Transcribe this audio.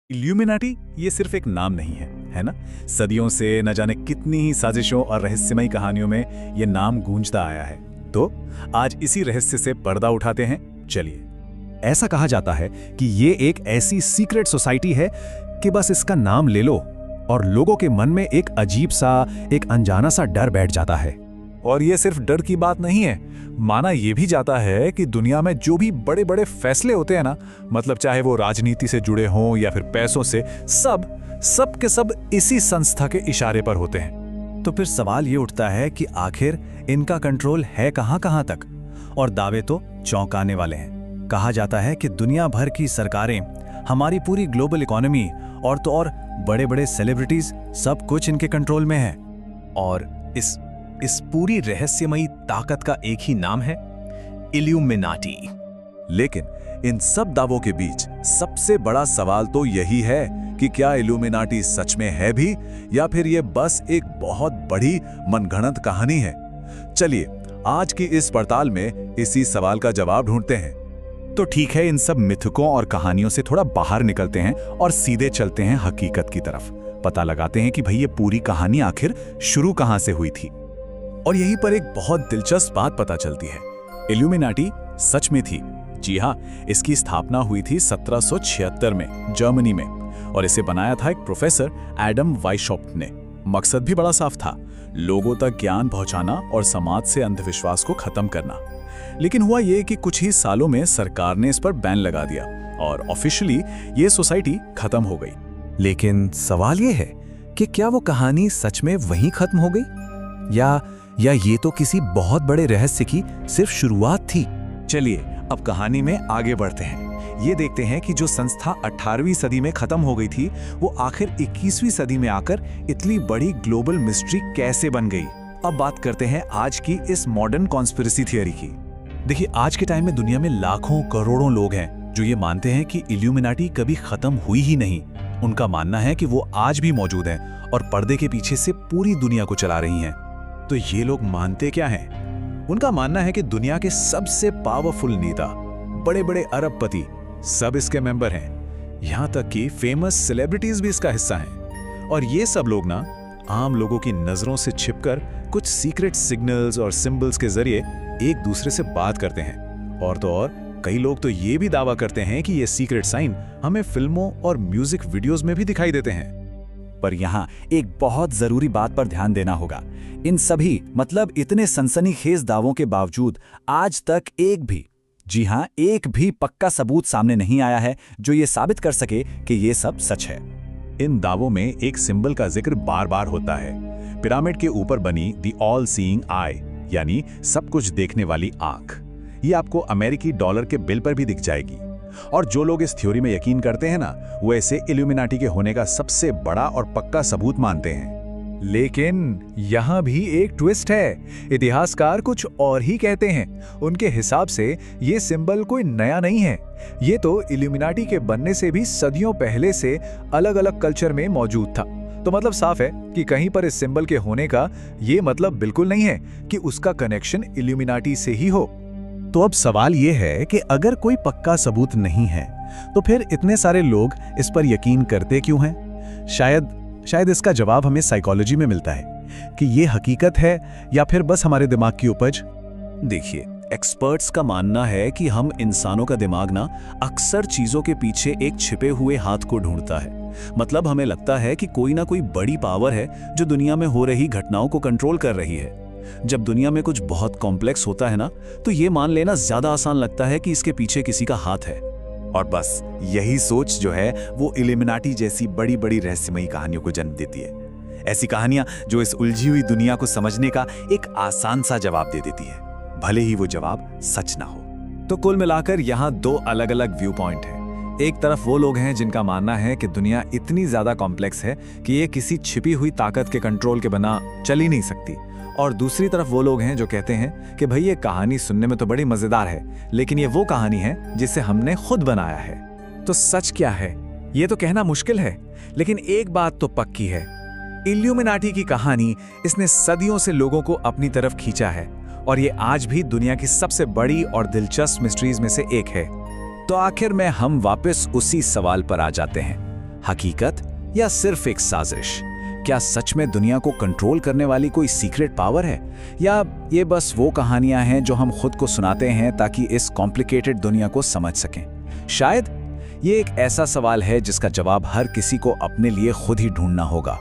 Illuminati ये सिर्फ एक नाम नहीं है ना? सदियों से न जाने कितनी ही साजिशों और रहस्यमयी कहानियों में ये नाम गूंजता आया है। तो आज इसी रहस्य से पर्दा उठाते हैं। चलिए। ऐसा कहा जाता है कि ये एक ऐसी सीक्रेट सोसाइटी है कि बस इसका नाम ले लो और लोगों के मन में एक अजीब सा, एक अनजाना सा डर बैठ जाता है। और ये सिर्फ डर की बात नहीं है, माना यह भी जाता है कि दुनिया में जो भी बड़े बड़े फैसले होते हैं ना, मतलब चाहे वो राजनीति से जुड़े हों या फिर पैसों से, सब के सब इसी संस्था के इशारे पर होते हैं। तो फिर सवाल ये उठता है कि आखिर इनका कंट्रोल है कहां तक? और दावे तो चौंकाने वाले हैं। कहा जाता है कि दुनिया भर की सरकारें, हमारी पूरी ग्लोबल इकोनॉमी और तो और बड़े बड़े सेलिब्रिटीज, सब कुछ इनके कंट्रोल में है। और इस पूरी रहस्यमयी ताकत का एक ही नाम है, इल्यूमिनाटी। लेकिन इन सब दावों के बीच सबसे बड़ा सवाल तो यही है कि क्या इल्यूमिनाटी सच में है भी, या फिर ये बस एक बहुत बड़ी मनगढ़ंत कहानी है? चलिए आज की इस पड़ताल में इसी सवाल का जवाब ढूंढते हैं। तो ठीक है, इन सब मिथकों और कहानियों से थोड़ा बाहर निकलते हैं और सीधे चलते हैं हकीकत की तरफ। पता लगाते हैं कि भाई ये पूरी कहानी आखिर शुरू कहां से हुई थी। और यहीं पर एक बहुत दिलचस्प बात पता चलती है, इल्यूमिनाटी सच में थी। जी हाँ, इसकी स्थापना हुई थी 1776 में जर्मनी में, और इसे बनाया था एक प्रोफेसर एडम वाइशॉप्ट ने। मकसद भी बड़ा साफ था, लोगों तक ज्ञान पहुंचाना और समाज से अंधविश्वास को खत्म करना। लेकिन हुआ ये कि कुछ ही सालों में सरकार ने इस पर बैन लगा दिया और ऑफिशियली ये सोसाइटी खत्म हो गई। लेकिन सवाल ये है कि क्या वो कहानी सच में वहीं खत्म हो गई, या ये तो किसी बहुत बड़े रहस्य की सिर्फ शुरुआत थी? चलिए अब कहानी में आगे बढ़ते हैं। ये देखते हैं कि जो संस्था 18वीं सदी में खत्म हो गई थी, वो आखिर 21वीं सदी में आकर इतनी बड़ी ग्लोबल मिस्ट्री कैसे बन गई। अब बात करते हैं आज की इस मॉडर्न कॉन्स्पिरेसी थियरी की। देखिए, आज के टाइम में दुनिया में लाखों करोड़ों लोग हैं जो ये मानते हैं कि इल्यूमिनाटी कभी खत्म हुई ही नहीं। उनका मानना है कि वो आज भी मौजूद हैं और पर्दे के पीछे से पूरी दुनिया को चला रही हैं। तो ये लोग मानते क्या हैं? उनका मानना है कि दुनिया के सबसे पावरफुल नेता, बड़े बड़े अरबपति, सब इसके मेंबर हैं। यहां तक कि फेमस सेलिब्रिटीज भी इसका हिस्सा हैं। और ये सब लोग ना आम लोगों की नजरों से छिपकर कुछ सीक्रेट सिग्नल्स और सिंबल्स के जरिए एक दूसरे से बात करते हैं। और तो और कई लोग तो ये भी दावा करते हैं कि ये सीक्रेट साइन हमें फिल्मों और म्यूजिक वीडियोस में भी दिखाई देते हैं। पर यहाँ एक बहुत जरूरी बात पर ध्यान देना होगा। इन सभी, मतलब इतने सनसनीखेज दावों के बावजूद आज तक एक भी, जी हाँ, एक भी पक्का सबूत सामने नहीं आया है जो ये साबित कर सके कि ये सब सच है। इन दावों में एक सिंबल का जिक्र बार बार होता है, पिरामिड के ऊपर बनी दी ऑल सीइंग आई, यानी सब कुछ देखने वाली आंख। ये आपको अमेरिकी डॉलर के बिल पर भी दिख जाएगी। और जो लोग इस थ्योरी में यकीन करते हैं ना, वो इसे इल्यूमिनाटी के होने का सबसे बड़ा और पक्का सबूत मानते हैं। लेकिन यहाँ भी एक ट्विस्ट है। इतिहासकार कुछ और ही कहते हैं। उनके हिसाब से ये सिंबल कोई नया नहीं है। ये तो इल्यूमिनाटी के बनने से भी सदियों पहले से अलग अलग कल्चर में मौजूद था। तो मतलब साफ है कि कहीं पर इस सिंबल के होने का ये मतलब बिल्कुल नहीं है कि उसका कनेक्शन इल्यूमिनाटी से ही हो। तो अब सवाल ये है कि अगर कोई पक्का सबूत नहीं है, तो फिर इतने सारे लोग इस पर यकीन करते क्यों हैं? शायद इसका जवाब हमें साइकोलॉजी में मिलता है कि ये हकीकत है या फिर बस हमारे दिमाग की उपज। देखिए, एक्सपर्ट्स का मानना है कि हम इंसानों का दिमाग ना अक्सर चीजों के पीछे एक छिपे हुए हाथ को ढूंढता है। मतलब हमें लगता है कि कोई ना कोई बड़ी पावर है जो दुनिया में हो रही घटनाओं को कंट्रोल कर रही है। जब दुनिया में कुछ बहुत कॉम्प्लेक्स होता है ना, तो ये मान लेना ज्यादा आसान लगता है कि इसके पीछे किसी का हाथ है। और बस यही सोच जो है वो इल्यूमिनाटी जैसी बड़ी बड़ी रहस्यमयी कहानियों को जन्म देती है। ऐसी कहानियां जो इस उलझी हुई दुनिया को समझने का एक आसान सा जवाब दे देती है, भले ही वो जवाब सच ना हो। तो कुल मिलाकर यहाँ दो अलग अलग व्यू पॉइंट हैं। एक तरफ वो लोग हैं जिनका मानना है कि दुनिया इतनी ज्यादा कॉम्प्लेक्स है कि ये किसी छिपी हुई ताकत के कंट्रोल के बिना चल ही नहीं सकती। और दूसरी तरफ वो लोग हैं जो कहते हैं कि भाई ये कहानी सुनने में तो बड़ी मजेदार है, लेकिन ये वो कहानी है जिसे हमने खुद बनाया है। तो सच क्या है ये तो कहना मुश्किल है, लेकिन एक बात तो पक्की है, इल्यूमिनाटी की कहानी, इसने सदियों से लोगों को अपनी तरफ खींचा है और ये आज भी दुनिया की सबसे बड़ी और दिलचस्प मिस्ट्रीज में से एक है। तो आखिर में हम वापस उसी सवाल पर आ जाते हैं, हकीकत या सिर्फ एक साजिश? क्या सच में दुनिया को कंट्रोल करने वाली कोई सीक्रेट पावर है, या ये बस वो कहानियां हैं जो हम खुद को सुनाते हैं ताकि इस कॉम्प्लिकेटेड दुनिया को समझ सकें? शायद ये एक ऐसा सवाल है जिसका जवाब हर किसी को अपने लिए खुद ही ढूंढना होगा।